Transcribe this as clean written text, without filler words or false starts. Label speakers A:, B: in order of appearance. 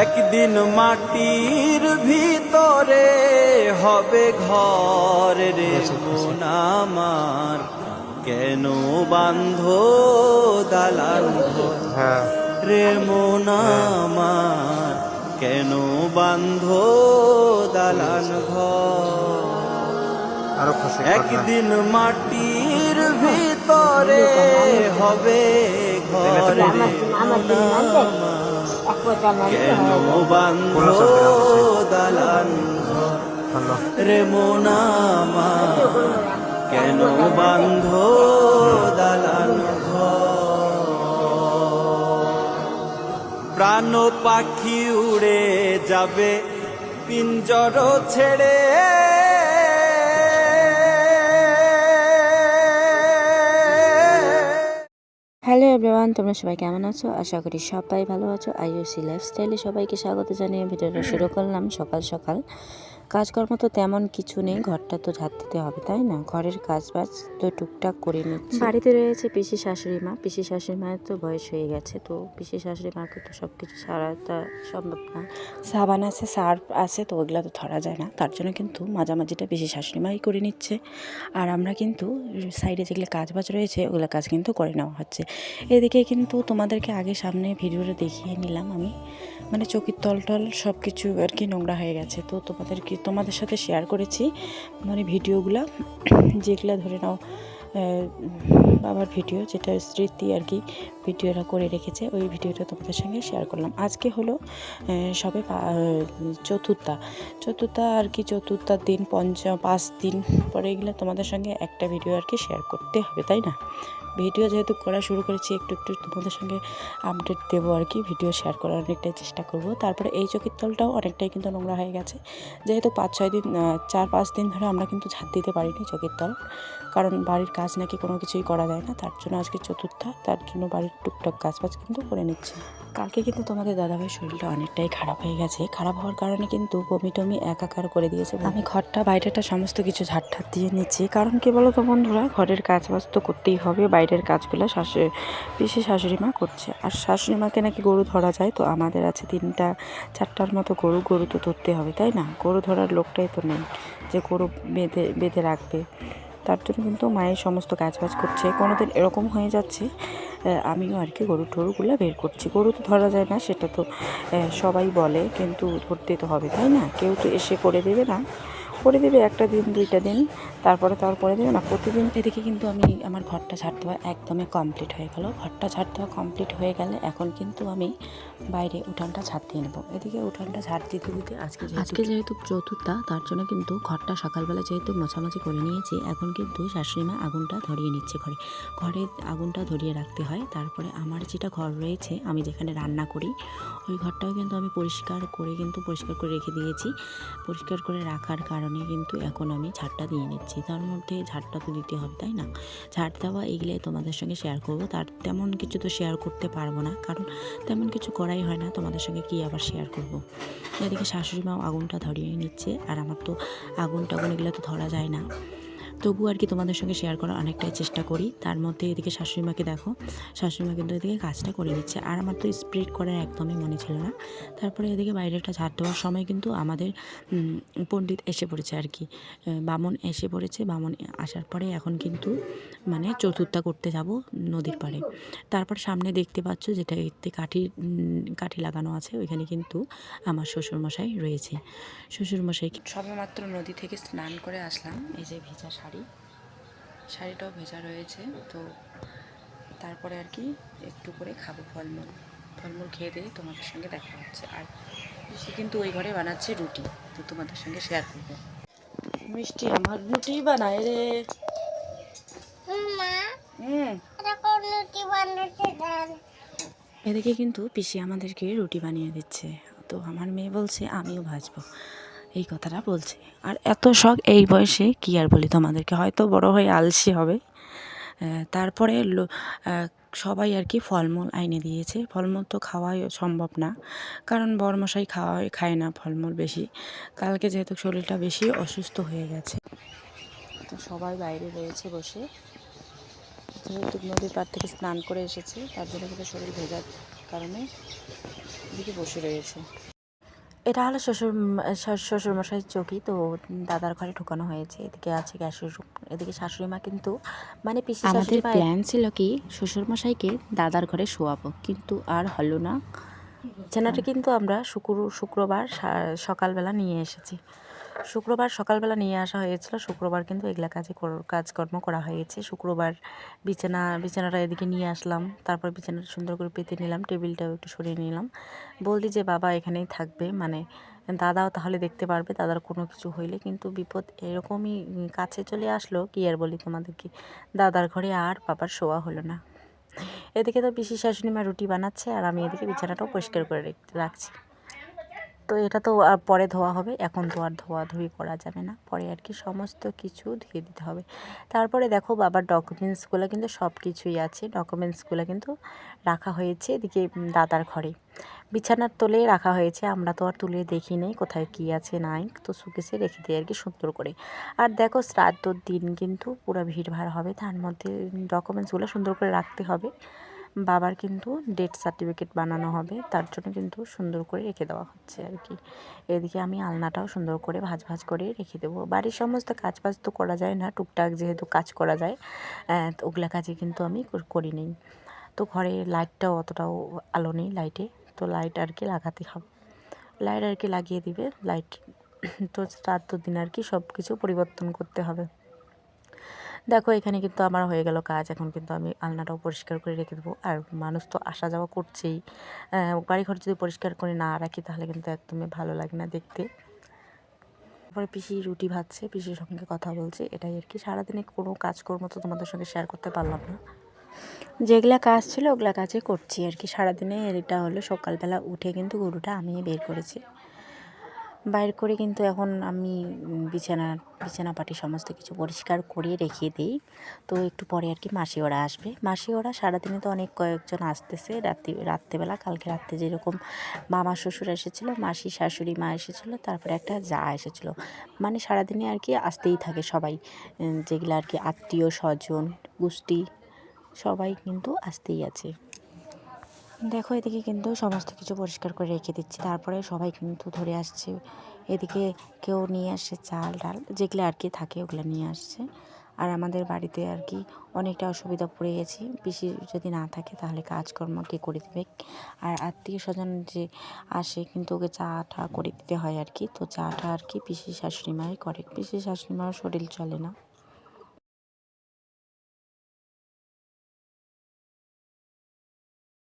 A: একদিন মাটির ভিতরে হবে ঘর রে মন আমার, কেন বাঁধো দালান ঘর রে মন আমার, কেন বাঁধো দালান ঘর। একদিন মাটির ভিতরে হবে ঘর রে মন আমার, কেন বাঁধো দালান ঘর রে মন আমার, কেন বাঁধো দালান ঘর। প্রাণ পাখি উড়ে যাবে পিঞ্জর ছেড়ে,
B: হ্যালো এভরিওয়ান, তোমরা সবাই কেমন আছো? আশা করি সবাই ভালো আছো। আইওসি লাইফস্টাইলে সবাইকে স্বাগত জানিয়ে ভিডিওটা শুরু করলাম সকাল সকাল। কাজকর্ম তো তেমন কিছু নেই, ঘরটা তো ঝাড় দিতে হবে তাই না, ঘরের কাজ বাজ তো টুকটাক করে নিচ্ছি। বাড়িতে রয়েছে পিসি শাশুড়ি মা। পিসি শাশুড়ি মায়ের তো বয়স হয়ে গেছে, তো পিসি শাশুড়ি মাকে তো সব কিছু সারাটা সম্ভব না। সাবান আছে, সার্ফ আছে, তো ওইগুলো তো ধরা যায় না, তার জন্য কিন্তু মাঝামাঝিটা পিসি শাশুড়ি মাই করে নিচ্ছে। আর আমরা কিন্তু সাইডে যেগুলো কাজ বাজ রয়েছে ওগুলো কাজ কিন্তু করে নেওয়া হচ্ছে। এদিকে কিন্তু তোমাদেরকে আগে সামনে ভিডিওটা দেখিয়ে নিলাম আমি, মানে চকির তল সব কিছু আর কি নোংরা হয়ে গেছে, তো তোমাদের সাথে শেয়ার করেছি মানে ভিডিওগুলো, যেগুলো ধরে নাও বাবার ভিডিও, যেটা স্মৃতি আর কি ভিডিওটা করে রেখেছে, ওই ভিডিওটা তোমাদের সঙ্গে শেয়ার করলাম। আজকে হলো সবে চতুর্থা আর কি, চতুর্থার দিন 5 দিন পরে এগুলো তোমাদের সঙ্গে একটা ভিডিও আর কি শেয়ার করতে হবে তাই না। ভিডিও যেহেতু করা শুরু করেছি, একটু তোমাদের সঙ্গে আপডেট দেবো আর কি, ভিডিও শেয়ার করার অনেকটাই চেষ্টা করব। তারপরে এই চকির তলটাও অনেকটাই কিন্তু নোংরা হয়ে গেছে, যেহেতু 4-5 দিন ধরে আমরা কিন্তু ঝাঁট দিতে পারিনি চকির তল, কারণ বাড়ির কাজ নাকি কোনো কিছুই করা যায় না, তার জন্য আজকে চতুর্থা, তার জন্য বাড়ির টুকটাক কাজ বাজ কিন্তু করে নিচ্ছি। কালকে কিন্তু তোমাদের দাদাভাইয়ের শরীরটা অনেকটাই খারাপ হয়ে গেছে, খারাপ হওয়ার কারণে কিন্তু বমি টমি একাকার করে দিয়েছে। আমি ঘরটা বাইরেটা সমস্ত কিছু ঝাড় দিয়ে নিচ্ছি, কারণ কি বলো তো বন্ধুরা, ঘরের কাজ বাজ তো করতেই হবে, বাইরের কাজগুলো পিসি শাশুড়ি মা করছে। আর শাশুড়ি মাকে নাকি গরু ধরা যায়, তো আমাদের আছে 3-4টার মতো গরু তো ধরতে হবে তাই না, গরু ধরার লোকটাই তো নেই যে গরু বেঁধে রাখবে, তার জন্য কিন্তু মায়ের সমস্ত কাজবাজ করছে। কোনোদিন এরকম হয়ে যাচ্ছে আমিও আর কি গরুগুলো বের করছি। গরু তো ধরা যায় না, সেটা তো সবাই বলে, কিন্তু ধরতে তো হবে তাই না, কেউ তো এসে করে দেবে না, করে দেবে 1টা দিন 2টা দিন, তারপরে তো আর করে দেবে না প্রতিদিন। এদিকে কিন্তু আমি আমার ঘরটা ঝাড় দেওয়া একদমই কমপ্লিট হয়ে গেল। ঘরটা ঝাড় দেওয়া কমপ্লিট হয়ে গেলে এখন কিন্তু আমি বাইরে উঠানটা ঝাড় দিয়ে নেবো। এদিকে উঠানটা ঝাড় দিতে আজকে যেহেতু চতুর্থা, তার জন্য কিন্তু ঘরটা সকালবেলা যেহেতু মোছামাছি করে নিয়েছি, এখন কিন্তু শাশুড়ি মা আগুনটা ধরিয়ে নিচ্ছে। ঘরে আগুনটা ধরিয়ে রাখতে হয়। তারপরে আমার যেটা ঘর রয়েছে, আমি যেখানে রান্না করি, ওই ঘরটাও কিন্তু আমি পরিষ্কার করে রেখে দিয়েছি। পরিষ্কার করে রাখার কারণে কিন্তু এখন আমি ঝাড়টা দিয়ে নিচ্ছি। তার মধ্যে ঝাড়টা তো দিতে হবে তাই না, ঝাড় দেওয়া এগুলোই তোমাদের সঙ্গে শেয়ার করবো। তার তেমন কিছু তো শেয়ার করতে পারবো না, কারণ তেমন কিছু করাই হয় না, তোমাদের সঙ্গে কি আবার শেয়ার করব। এদিকে শাশুড়ি মাও আগুনটা ধরিয়ে নিচ্ছে, আর আমার তো আগুন এগুলো তো ধরা যায় না, তবু আর কি তোমাদের সঙ্গে শেয়ার করার অনেকটাই চেষ্টা করি। তার মধ্যে এদিকে শাশুড়ি মাকে দেখো, শাশুড়ি মা কিন্তু এদিকে কাজটা করে নিচ্ছে, আর আমার তো স্প্রে করার একদমই মনে ছিল না। তারপরে এদিকে বাইরেটা ঝাড় দেওয়ার সময় কিন্তু আমাদের পণ্ডিত এসে পড়েছে আর কি, বামন এসে পড়েছে। বামন আসার পরে এখন কিন্তু মানে চতুর্থা করতে যাব নদীর পাড়ে। তারপর সামনে দেখতে পাচ্ছ যেটা এতে কাঠি লাগানো আছে, ওইখানে কিন্তু আমার শ্বশুরমশাই রয়েছে। শ্বশুরমশাই সবেমাত্র নদী থেকে স্নান করে আসলাম, এই যে ভেজা শাড়িটাও ভেজা রয়েছে, তো তারপরে আর কি একটু করে খাবো ফলমূল খেয়ে দিয়ে তোমাদের সঙ্গে দেখা হচ্ছে। আর সে কিন্তু ওই ঘরে বানাচ্ছে রুটি, তো তোমাদের সঙ্গে শেয়ার করবো। মিষ্টি আমার রুটি বানায় রে। এদিকে কিন্তু পিসি আমাদেরকে রুটি বানিয়ে দিচ্ছে, তো আমার মেয়ে বলছে আমিও ভাজবো, এই কথাটা বলছে। আর এত শখ এই বয়সে, কি আর বলি তোমাদেরকে, হয়তো বড় হয়ে আলসি হবে। তারপরে সবাই আর কি ফলমূল আইনে দিয়েছে। ফলমূল তো খাওয়াই সম্ভব না, কারণ বড়মশাই খায় না ফলমূল বেশি, কালকে যেহেতু শরীরটা বেশি অসুস্থ হয়ে গেছে, তো সবাই বাইরে রয়েছে বসে, যেহেতু নদীর পাড় থেকে স্নান করে এসেছে, তার জন্য কিন্তু শরীর ভেজা কারণে এদিকে বসে রয়েছে। এটা হলো শ্বশুরমশাইয়ের চৌকি, তো দাদার ঘরে ঢুকানো হয়েছে। এদিকে আছে গ্যাসের রুম, এদিকে শাশুড়ি মা কিন্তু মানে পিসি শাশুড়ি মা প্ল্যান ছিল কি শ্বশুরমশাইকে দাদার ঘরে শোয়াবো, কিন্তু আর হলো না। বিছানাটা কিন্তু আমরা শুক্রবার সকালবেলা নিয়ে এসেছি। শুক্রবার সকালবেলা নিয়ে আসা হয়েছিল। শুক্রবার কিন্তু এগুলা কাজকর্ম করা হয়েছে। শুক্রবার বিছানাটা এদিকে নিয়ে আসলাম, তারপর বিছানাটা সুন্দর করে পেতে নিলাম, টেবিলটাও একটু সরিয়ে নিলাম। বললি যে বাবা এখানেই থাকবে, মানে দাদাও তাহলে দেখতে পারবে দাদার কোনো কিছু হইলে। কিন্তু বিপদ এরকমই কাছে চলে আসলো, কি আর বলি তোমাদেরকে, দাদার ঘরে আর বাবার শোয়া হলো না। এদিকে তো পিসি শাশুড়ি মা রুটি বানাচ্ছে, আর আমি এদিকে বিছানাটাও পরিষ্কার করে রাখছি। তো এটা তো আর পরে ধোয়া হবে, এখন তো আর ধোয়াধুয়ি করা যাবে না, পরে আর কি সমস্ত কিছু ধুয়ে দিতে হবে। তারপরে দেখো বাবার ডকুমেন্টসগুলো কিন্তু সব কিছুই আছে, ডকুমেন্টসগুলো কিন্তু রাখা হয়েছে এদিকে দাদার ঘরে, বিছানার তলেই রাখা হয়েছে। আমরা তো আর তুলে দেখি নেই কোথায় কী আছে নাই, তো সুকেসে রেখে দিই আর কি সুন্দর করে। আর দেখো শ্রাদ্ধর দিন কিন্তু পুরো ভিড়ভাড় হবে, তার মধ্যে ডকুমেন্টসগুলো সুন্দর করে রাখতে হবে। বাবার কিন্তু ডেথ সার্টিফিকেট বানানো হবে, তার জন্য কিন্তু সুন্দর করে রেখে দেওয়া হচ্ছে আর কি। এদিকে আমি আলনাটাও সুন্দর করে ভাঁজ করে রেখে দেবো। বাড়ির সমস্ত কাজ তো করা যায় না, টুকটাক যেহেতু কাজ করা যায়, তো ওগুলা কাজে কিন্তু আমি করি নেই। তো ঘরে লাইটটাও অতটাও আলো নেই লাইটে, তো লাইট আর কি লাগাতে হবে, লাইট আর কি লাগিয়ে দিবে লাইট। তো শ্রাদ্ধর দিন আর কি সব কিছু পরিবর্তন করতে হবে। দেখো এখানে কিন্তু আমার হয়ে গেল কাজ, এখন কিন্তু আমি আলনাটাও পরিষ্কার করে রেখে দেবো। আর মানুষ তো আসা যাওয়া করছেই, বাড়িঘর যদি পরিষ্কার করে না রাখি তাহলে কিন্তু একদমই ভালো লাগে না দেখতে। তারপরে পিসি রুটি ভাজছে, পিসির সঙ্গে কথা বলছে, এটাই আর কি। সারাদিনে কোনো কাজকর্ম তো তোমাদের সঙ্গে শেয়ার করতে পারলাম না, যেগুলা কাজ ছিল ওগুলা কাজে করছি আর কি সারাদিনে। এটা হলো সকালবেলা উঠে কিন্তু গরুটা আমি বের করেছি, বাইর করে কিন্তু এখন আমি বিছানা পাটি সমস্ত কিছু পরিষ্কার করে রেখে দিই। তো একটু পরে আর কি মাসি ওরা আসবে। মাসি ওরা সারাদিনে তো অনেক কয়েকজন আসতেছে, রাত্রিবেলা কালকে রাত্রে যেরকম মামা শ্বশুর এসেছিলো, মাসি শাশুড়ি মা এসেছিলো, তারপরে একটা যা এসেছিলো। মানে সারাদিনে আর কি আসতেই থাকে সবাই, যেগুলো আর কি আত্মীয় স্বজন গোষ্ঠী সবাই কিন্তু আসতেই আছে। দেখো এদিকে কিন্তু সমস্ত কিছু পরিষ্কার করে রেখে দিচ্ছি, তারপরে সবাই কিন্তু ধরে আসছে। এদিকে কেউ নিয়ে আসছে চাল ডাল যেগুলো আর কি থাকে ওগুলো নিয়ে আসছে। আর আমাদের বাড়িতে আর কি অনেকটা অসুবিধা পড়ে গেছি, পিসি যদি না থাকে তাহলে কাজকর্ম কে করে দেবে। আর আত্মীয় স্বজন যে আসে কিন্তু ওকে চা টা করে দিতে হয় আর কি। তো চাটা আর কি পিসি শাশুড়ি মাই করে, পিসি শাশুড়ি মার শরীর চলে না।